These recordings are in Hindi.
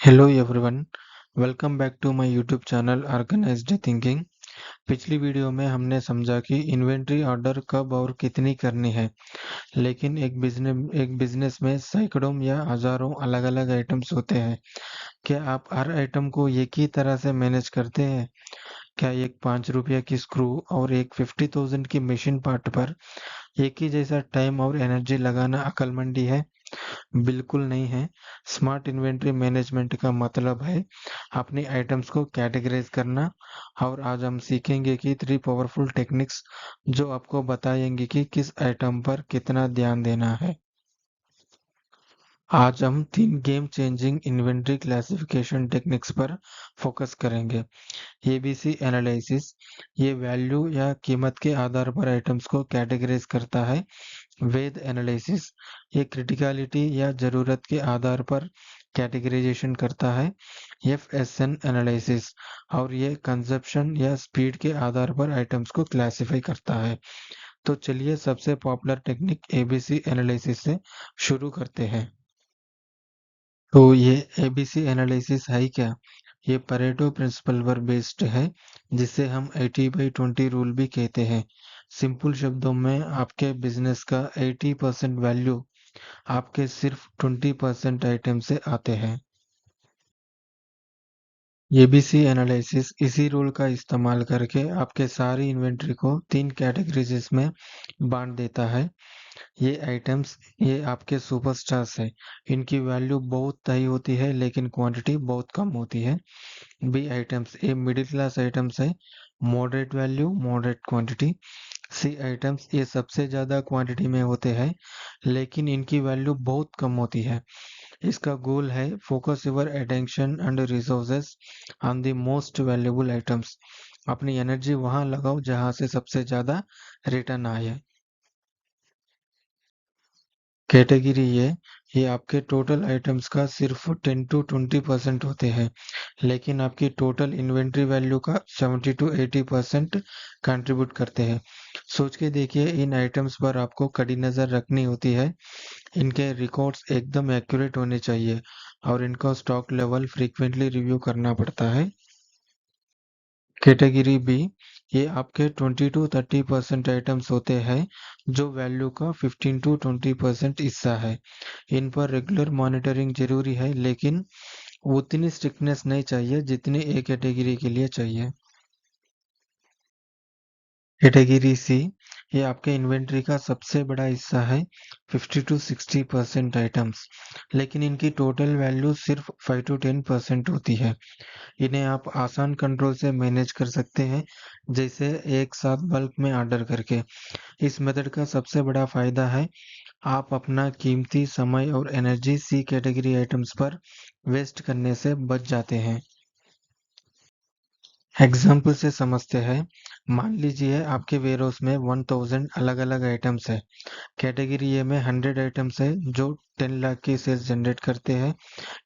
Hello everyone, welcome back to my YouTube channel Organized Thinking. पिछली वीडियो में हमने समझा कि इन्वेंट्री ऑर्डर कब और कितनी करनी है। लेकिन एक बिजनेस में सैकड़ों या हजारों अलग-अलग आइटम्स होते हैं। क्या आप हर आइटम को एक ही तरह से मैनेज करते हैं? क्या एक 5 रुपया की स्क्रू और एक 50,000 की मशीन पार्ट पर एक ही जैसा टाइम और एनर्जी लगाना अक्लमंदी है? बिल्कुल नहीं है। स्मार्ट इन्वेंटरी मैनेजमेंट का मतलब है अपनी आइटम्स को कैटेगराइज करना। और आज हम सीखेंगे कि 3 पावरफुल टेक्निक्स जो आपको बताएंगे कि किस आइटम पर कितना ध्यान देना है। आज हम 3 game changing inventory classification techniques पर फोकस करेंगे। एबीसी एनालिसिस, ये वैल्यू या कीमत के आधार पर आइटम्स को कैटेगराइज करता है। वेद एनालिसिस, ये क्रिटिकलिटी या ज़रूरत के आधार पर कैटेगराइजेशन करता है। एफएसएन एनालिसिस, और ये कंजप्शन या स्पीड के आधार पर आइटम्स को क्लासिफाई करता है। तो चलिए सबसे पॉपुलर टेक्निक एबीसी एनालिसिस से शुरू करते हैं। तो ये एबीसी एनालिसिस है क्या? ये परेटो प्रिंसिपल पर बेस्ड है, जिसे हम 80/20 रूल भी कहते हैं। सिंपल शब्दों में आपके बिजनेस का 80% वैल्यू आपके सिर्फ 20% आइटम से आते हैं। एबीसी एनालिसिस इसी रूल का इस्तेमाल करके आपके सारी इन्वेंट्री को 3 कैटेगरीज में बांट देता है। ये आइटम्स, ये आपके सुपरस्टार्स हैं। इनकी वैल्यू बहुत हाई होती है लेकिन क्वांटिटी बहुत कम होती है। बी आइटम्स, ये मिडिल क्लास आइटम्स है, मॉडरेट वैल्यू मॉडरेट क्वांटिटी। सी आइटम्स, ये सबसे ज़्यादा क्वांटिटी में होते हैं लेकिन इनकी वैल्यू बहुत कम होती है। इसका गोल है focus your attention and resources on the most valuable items. अपनी एनर्जी वहां लगाओ जहां से सबसे ज़्यादा रिटर्न आए। कैटेगरी ये आपके टोटल आइटम्स का सिर्फ 10 to 20% होते हैं, लेकिन आपकी टोटल इन्वेंट्री वैल्यू का 70 to 80% कंट्रीब्यूट करते हैं। सोच के देखिए, इन आइटम्स पर आपको कड़ी नज़र रखनी होती है। इनके रिकॉर्ड्स एकदम एक्यूरेट होने चाहिए और इनका स्टॉक लेवल फ्रीक्वेंटली रिव्यू करना पड़ता है। कैटेगरी बी, ये आपके 20 to 30% आइटम्स होते हैं जो वैल्यू का 15 to 20% हिस्सा है। इन पर रेगुलर मॉनिटरिंग जरूरी है, लेकिन उतनी स्ट्रिक्टनेस नहीं चाहिए जितनी ए कैटेगरी के लिए चाहिए। कैटेगरी सी, ये आपके इन्वेंट्री का सबसे बड़ा हिस्सा है, 50 to 60% आइटम्स, लेकिन इनकी टोटल वैल्यू सिर्फ 5 to 10% होती है। इन्हें आप आसान कंट्रोल से मैनेज कर सकते हैं, जैसे एक साथ बल्क में ऑर्डर करके। इस मेथड का सबसे बड़ा फायदा है आप अपना कीमती समय और एनर्जी सी कैटेगरी आइटम्स पर वेस्ट करने से बच जाते हैं। एग्जाम्पल से समझते हैं। मान लीजिए आपके वेयरहाउस में 1000 अलग अलग आइटम्स है। कैटेगरी ए में 100 आइटम्स है जो 10 लाख की सेल्स जनरेट करते हैं।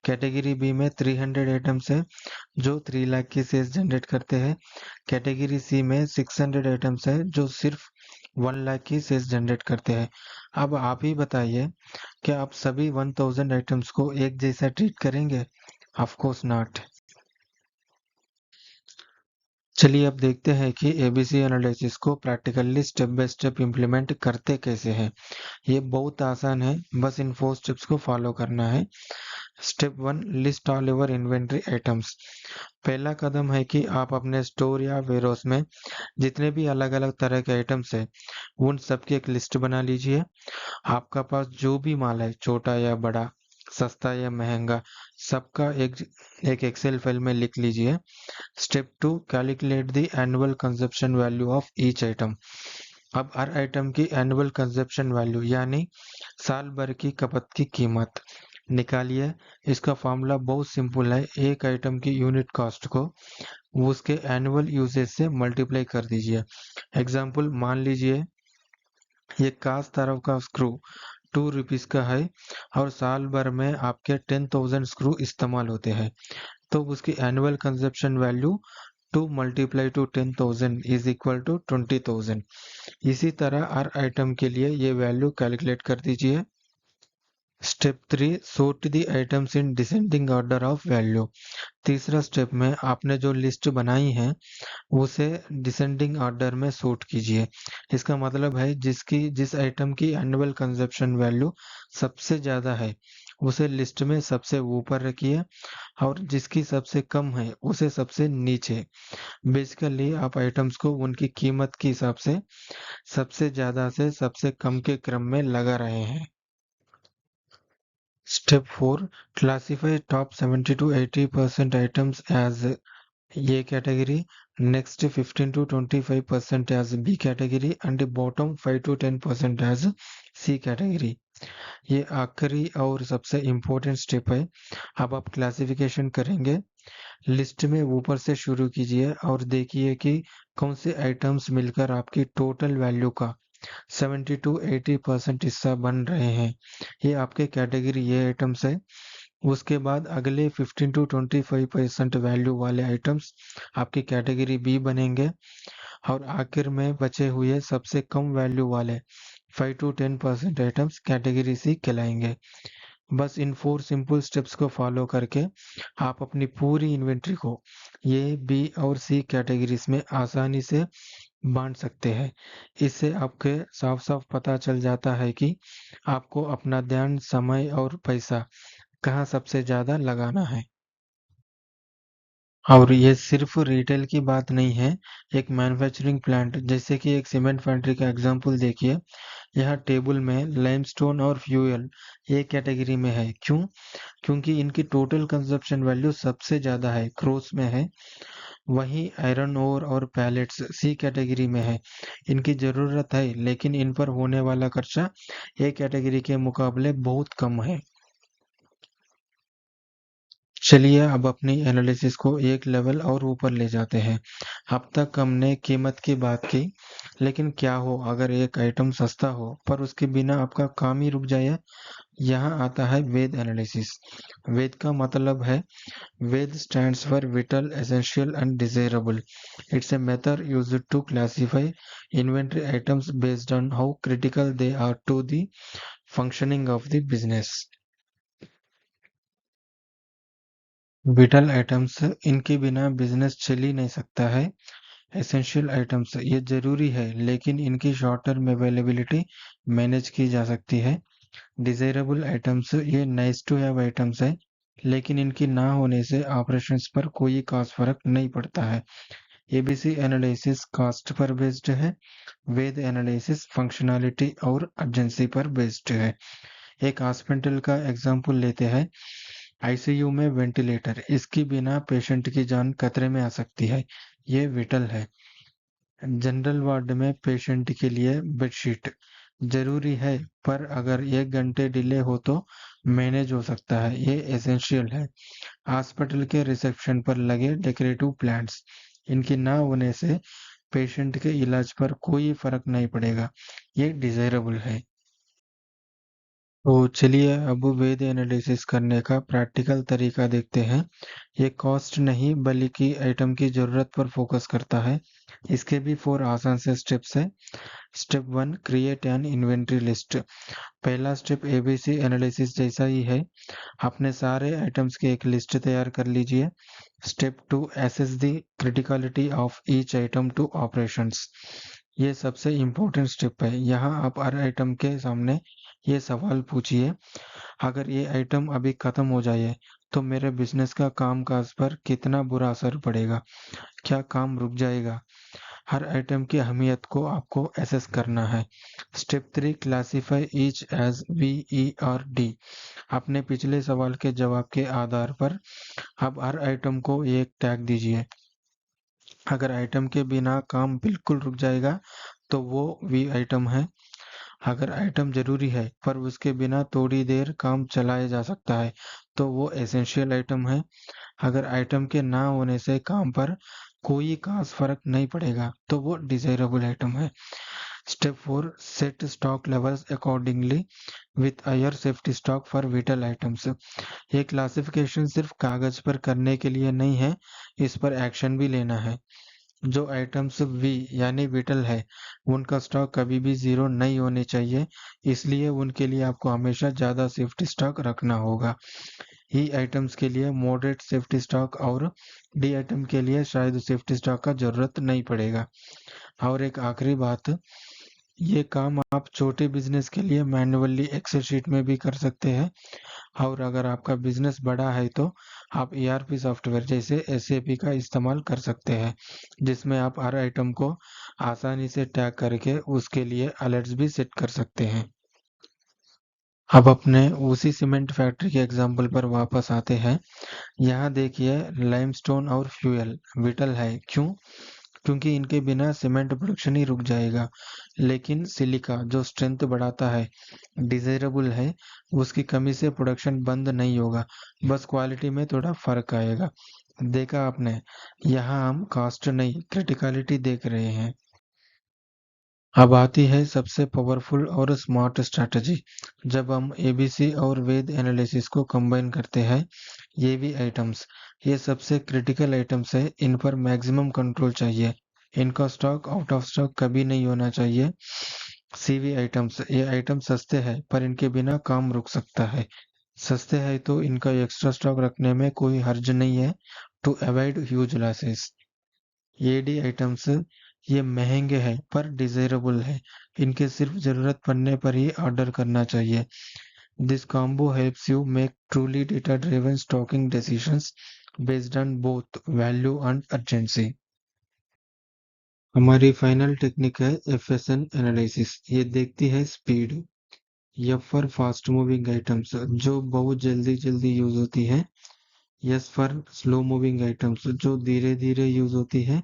कैटेगरी बी में 300 आइटम्स है जो 3 लाख की सेल्स जनरेट करते हैं। कैटेगरी सी में 600 आइटम्स है जो सिर्फ 1 लाख की सेल्स जनरेट करते हैं। अब आप ही बताइए, क्या आप सभी 1000 आइटम्स को एक जैसा ट्रीट करेंगे? Of course not. चलिए अब देखते हैं कि एबीसी एनालिसिस को practically step by step implement करते कैसे हैं। ये बहुत आसान है, बस इन 4 स्टेप्स को फॉलो करना है। Step 1, list all your inventory items. पहला कदम है कि आप अपने स्टोर या वेयरहाउस में जितने भी अलग अलग तरह के आइटम्स हैं, उन सब की एक लिस्ट बना लीजिए। आपका पास जो भी माल है, छोटा या बड़ा, सस्ता या महंगा, सबका एक एक्सेल फाइल में लिख लीजिए। Step 2, calculate the annual consumption value of each item. अब हर आइटम की एनुअल कंजप्शन वैल्यू यानी साल भर की खपत की कीमत निकालिए। इसका फॉर्मूला बहुत सिंपल है, एक आइटम की यूनिट कॉस्ट को उसके एनुअल यूसेज से मल्टीप्लाई कर दीजिए। एग्जाम्पल, मान लीजिए ये कास्ट तरफ का स्क्रू 2 रुपीज का है और साल भर में आपके 10,000 स्क्रू इस्तेमाल होते हैं, तो उसकी annual consumption value 2 multiply to 10,000 is equal to 20,000। इसी तरह हर आइटम के लिए ये वैल्यू कैलकुलेट कर दीजिए। Step 3, sort the items in descending order of value। तीसरा स्टेप में आपने जो लिस्ट बनाई है उसे डिसेंडिंग ऑर्डर में सॉर्ट कीजिए। इसका मतलब है जिस आइटम की एनुअल कंजप्शन वैल्यू सबसे ज्यादा है उसे लिस्ट में सबसे ऊपर रखिए और जिसकी सबसे कम है उसे सबसे नीचे। बेसिकली आप आइटम्स को उनकी कीमत के हिसाब से सबसे ज्यादा से सबसे कम के क्रम में लगा रहे हैं। Step 4, classify top 70 to 80% items as A category, next 15 to 25% as B category and the bottom 5 to 10% as C category। ये आखिरी और सबसे इम्पोर्टेंट स्टेप है। अब आप क्लासिफिकेशन करेंगे। लिस्ट में ऊपर से शुरू कीजिए और देखिए कि कौन से आइटम्स मिलकर आपकी टोटल वैल्यू का 70 to 80% हिस्सा बन रहे हैं। ये आपके कैटेगरी ये आइटम्स है। उसके बाद अगले 15 to 25% वैल्यू वाले आइटम्स आपकी कैटेगरी बी बनेंगे और आखिर में बचे हुए सबसे कम वैल्यू वाले 5 to 10% आइटम्स कैटेगरी सी कहलाएंगे। बस इन 4 सिंपल स्टेप्स को फॉलो करके आप अपनी पूरी इन्वेंट्री को ए, बी और सी कैटेगरीज में आसानी से बांट सकते हैं। इससे आपके साफ साफ पता चल जाता है कि आपको अपना ध्यान, समय और पैसा कहाँ सबसे ज्यादा लगाना है। और ये सिर्फ रिटेल की बात नहीं है। एक मैन्युफैक्चरिंग प्लांट जैसे कि एक सीमेंट फैक्ट्री का एग्जांपल देखिए। यहाँ टेबल में लाइमस्टोन और फ्यूल ये कैटेगरी में है। क्यों? क्योंकि इनकी टोटल कंजप्शन वैल्यू सबसे ज्यादा है, क्रोस में है। वहीं आयरन ओर और पैलेट्स सी कैटेगरी में है। इनकी जरूरत है लेकिन इन पर होने वाला खर्चा ए कैटेगरी के मुकाबले बहुत कम है। चलिए अब अपनी एनालिसिस को एक लेवल और ऊपर ले जाते हैं। अब तक हमने कीमत की बात की, लेकिन क्या हो अगर एक आइटम सस्ता हो पर उसके बिना आपका काम ही रुक जाए? यहाँ आता है वेद एनालिसिस। वेद का मतलब है, वेद stands for vital, essential and desirable। It's a method used to classify inventory items based on how critical they are to the functioning of the business। Whittle items, इनके बिना बिजनेस चल ही नहीं सकता है। एसेंशियल आइटम्स, ये जरूरी है लेकिन इनकी शॉर्ट टर्म अवेलेबिलिटी मैनेज की जा सकती है। डिजायरेबल आइटम्स, ये नाइस टू हैव आइटम्स है लेकिन इनकी ना होने से ऑपरेशंस पर कोई खास फर्क नहीं पड़ता है। ABC analysis cost per based है। वेद एनालिसिस फंक्शनैलिटी और अर्जेंसी पर बेस्ड है। एक हॉस्पिटल का एग्जांपल लेते हैं। आईसीयू में वेंटिलेटर, इसके बिना पेशेंट की जान खतरे में आ सकती है, ये विटल है। जनरल वार्ड में पेशेंट के लिए बेडशीट जरूरी है पर अगर 1 घंटे डिले हो तो मैनेज हो सकता है, ये एसेंशियल है। हॉस्पिटल के रिसेप्शन पर लगे डेकोरेटिव प्लांट्स, इनके ना होने से पेशेंट के इलाज पर कोई फर्क नहीं पड़ेगा, ये डिजायरेबल है। तो चलिए अब वेद एनालिसिस करने का प्रैक्टिकल तरीका देखते हैं। ये कॉस्ट नहीं बल्कि आइटम की जरूरत पर फोकस करता है। इसके भी 4 आसान से स्टेप्स है। Step 1, create an inventory list. पहला स्टेप एबीसी एनालिसिस जैसा ही है। अपने सारे आइटम्स की एक लिस्ट तैयार कर लीजिए। Step 2, assess the criticality of each item to operations. ये सबसे इम्पोर्टेंट स्टेप है। यहाँ आप हर आइटम के सामने ये सवाल पूछिए, अगर ये आइटम अभी खत्म हो जाए तो मेरे बिजनेस का कामकाज पर कितना बुरा असर पड़ेगा? क्या काम रुक जाएगा? हर आइटम की अहमियत को आपको एसेस करना है। Step 3, classify each as B, E और डी। अपने पिछले सवाल के जवाब के आधार पर अब हर आइटम को एक टैग दीजिए। अगर आइटम के बिना काम बिल्कुल रुक जाएगा तो वो वी आइटम है। अगर आइटम जरूरी है पर उसके बिना थोड़ी देर काम चलाया जा सकता है तो वो एसेंशियल आइटम है। अगर आइटम के ना होने से काम पर कोई खास फर्क नहीं पड़ेगा तो वो डिजायरेबल आइटम है। Step 4, set stock levels accordingly with higher safety stock for vital items. ये क्लासिफिकेशन सिर्फ कागज पर करने के लिए नहीं है, इस पर एक्शन भी लेना है। जो आइटम्स वी यानी विटल है, उनका स्टॉक कभी भी ज़ीरो नहीं होने चाहिए, इसलिए उनके लिए आपको हमेशा ज़्यादा सेफ्टी स्टॉक रखना होगा। ई आइटम्स के लिए मॉडरेट सेफ्टी स्टॉक और डी आइटम के लिए शायद सेफ्टी स्टॉक का ज़रूरत नहीं पड़ेगा। और एक आखिरी बात, ये काम आप छोटे बिजनेस के लिए मैन्युअली एक्सेल शीट में भी कर सकते हैं, और अगर आपका बिजनेस बड़ा है तो आप ईआरपी सॉफ्टवेयर जैसे एसएपी का इस्तेमाल कर सकते हैं, जिसमें आप हर आइटम को आसानी से टैग करके उसके लिए अलर्ट्स भी सेट कर सकते हैं। अब अपने उसी सीमेंट फैक्ट्री के एग्जाम्पल पर वापस आते हैं। यहाँ देखिए, लाइमस्टोन और फ्यूल विटल है। क्यों? क्योंकि इनके बिना सीमेंट प्रोडक्शन ही रुक जाएगा। लेकिन सिलिका जो स्ट्रेंथ बढ़ाता है, डिजायरेबल है, उसकी कमी से प्रोडक्शन बंद नहीं होगा, बस क्वालिटी में थोड़ा फर्क आएगा। देखा आपने, यहाँ हम कॉस्ट नहीं क्रिटिकलिटी देख रहे हैं। अब आती है सबसे पावरफुल और स्मार्ट स्ट्रैटेजी। जब हम एबीसी और वेद एनालिसिस को कंबाइन करते हैं, ये भी आइटम्स, ये सबसे क्रिटिकल आइटम्स है, इन पर मैक्सिमम कंट्रोल चाहिए। इनका स्टॉक आउट ऑफ स्टॉक कभी नहीं होना चाहिए। सीवी आइटम्स, ये आइटम सस्ते हैं पर इनके बिना काम रुक सकता है। सस्ते हैं तो इनका एक्स्ट्रा स्टॉक रखने में कोई हर्ज नहीं है, टू अवॉइड ह्यूज लॉसेस। ये डी आइटम्स, ये महंगे हैं पर डिजायरेबल है, इनके सिर्फ जरूरत पड़ने पर ही ऑर्डर करना चाहिए। This combo helps you make truly data driven stocking decisions based on both value and urgency. हमारी फाइनल टेक्निक है एफएसएन एनालिसिस। ये देखती है speed, F for fast moving items जो बहुत जल्दी जल्दी यूज होती है, S for slow moving items जो धीरे धीरे यूज होती है,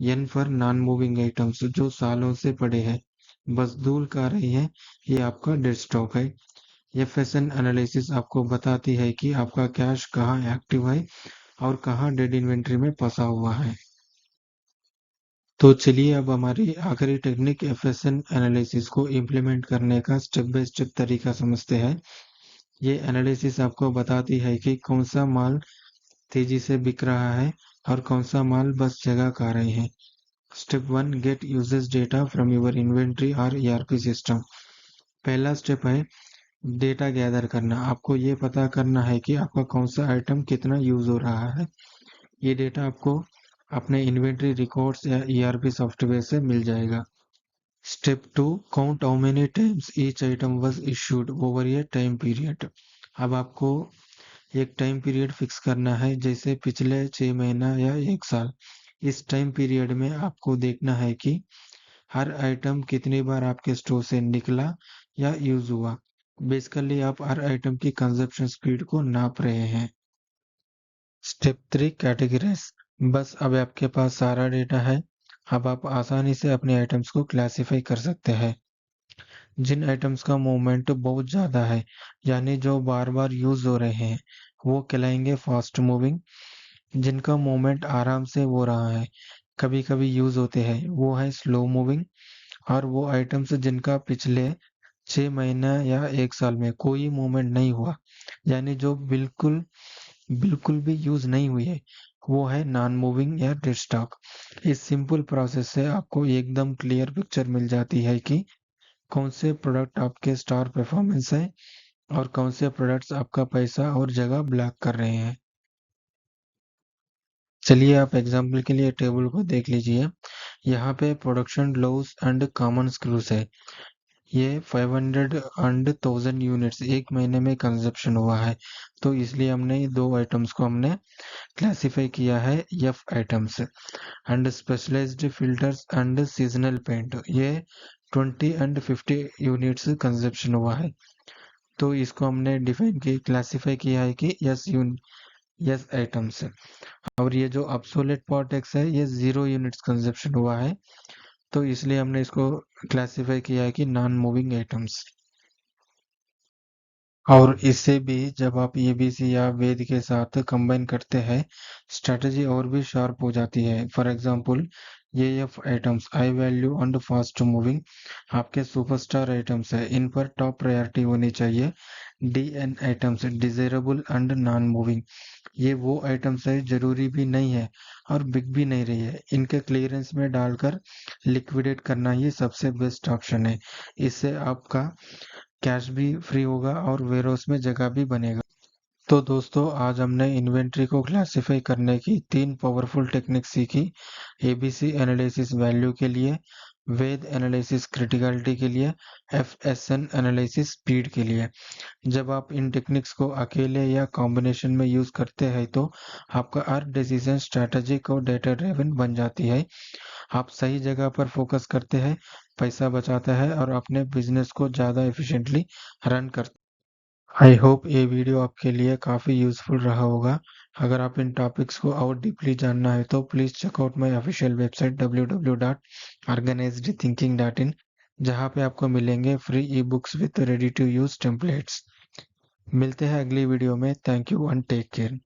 N for non moving items जो सालों से पड़े हैं बस धूल खा रही है, ये आपका डेड स्टॉक है। एफएसएन एनालिसिस आपको बताती है कि आपका कैश कहाँ एक्टिव है और कहाँ डेड इन्वेंट्री में फंसा हुआ है। तो चलिए अब हमारी आखिरी टेक्निक एफएसएन एनालिसिस को इम्प्लीमेंट करने का स्टेप बाय स्टेप तरीका समझते हैं। ये एनालिसिस आपको बताती है कि कौन सा माल तेजी से बिक रहा है और कौन सा माल बस जगह खा रहे हैं। Step 1, get usages data from your inventory और ईआरपी सिस्टम। पहला स्टेप है डेटा गैदर करना। आपको ये पता करना है कि आपका कौन सा आइटम कितना यूज हो रहा है। ये डेटा आपको अपने इन्वेंट्री रिकॉर्ड्स या ईआरपी सॉफ्टवेयर से मिल जाएगा। Step 2, count how many times each item was issued over A time period. अब आपको एक टाइम पीरियड फिक्स करना है, जैसे पिछले 6 महीना या 1 साल। इस टाइम पीरियड में आपको देखना है कि हर आइटम कितनी बार आपके स्टोर से निकला या यूज हुआ। बेसिकली आप हर आइटम की कंजप्शन स्पीड को नाप रहे हैं। Step 3, categories. बस अब आपके पास सारा डेटा है, अब आप आसानी से अपने आइटम्स को क्लासिफाई कर सकते हैं। जिन आइटम्स का मूवमेंट बहुत ज़्यादा है, यानी जो बार बार यूज हो रहे हैं, वो कहलाएंगे फास्ट मूविंग। जिनका मूवमेंट आराम से हो रहा है, कभी कभी यूज होते हैं, वो है स्लो मूविंग। और वो आइटम्स जिनका पिछले 6 महीना या 1 साल में कोई मूवमेंट नहीं हुआ, यानी जो बिल्कुल बिल्कुल भी यूज नहीं हुई है, वो है नॉन मूविंग या डेड स्टॉक। इस सिंपल प्रोसेस से आपको एकदम क्लियर पिक्चर मिल जाती है कि कौन से प्रोडक्ट आपके स्टार परफॉर्मेंस है और कौन से प्रोडक्ट्स आपका पैसा और जगह ब्लॉक कर रहे हैं। चलिए आप एग्जाम्पल के लिए टेबल को देख लीजिए। यहाँ पे production loss and common screws है। ये 500 एंड 1000 यूनिट्स एक महीने में कंजप्शन हुआ है, तो इसलिए हमने ये दो आइटम्स को हमने क्लासिफाई किया है F items. And specialised filters and seasonal paint, ये 20 एंड 50 यूनिट्स कंजप्शन हुआ है, तो इसको हमने डिफाइन की क्लासिफाई किया है कि यस आइटम्स। और ये जो ऑब्सोलेट पॉटेक्स है, ये 0 यूनिट्स कंजप्शन हुआ है, तो इसलिए हमने इसको क्लासिफाई किया है कि नॉन मूविंग आइटम्स। और इससे भी जब आप एबीसी या वेद के साथ कंबाइन करते हैं, स्ट्रेटजी और भी शार्प हो जाती है। फॉर एग्जांपल, ये F items high value and fast moving आपके सुपरस्टार आइटम्स है, इन पर टॉप प्रायोरिटी होनी चाहिए। D N items desirable and non moving, ये वो आइटम्स है जरूरी भी नहीं है और बिक भी नहीं रही है, इनके क्लियरेंस में डालकर लिक्विडेट करना ही सबसे बेस्ट ऑप्शन है। इससे आपका कैश भी फ्री होगा और वेयरहाउस में जगह भी बनेगा। तो दोस्तों, आज हमने इन्वेंट्री को क्लासिफाई करने की 3 पावरफुल टेक्निक सीखी। एबीसी एनालिसिस वैल्यू के लिए, वेद एनालिसिस क्रिटिकलिटी के लिए, एफएसएन एनालिसिस स्पीड के लिए। जब आप इन टेक्निक्स को अकेले या कॉम्बिनेशन में यूज करते हैं तो आपका हर डिसीजन स्ट्रैटेजिक और डेटा ड्रिवन बन जाती है। आप सही जगह पर फोकस करते हैं, पैसा बचाता है और अपने बिजनेस को ज़्यादा एफिशिएंटली रन करते हैं। आई होप ये वीडियो आपके लिए काफ़ी यूज़फुल रहा होगा। अगर आप इन टॉपिक्स को और डीपली जानना है तो please check out my official website www.organizedthinking.in, जहाँ पे आपको मिलेंगे free e books with ready to use templates. मिलते हैं अगली वीडियो में। Thank you and take care.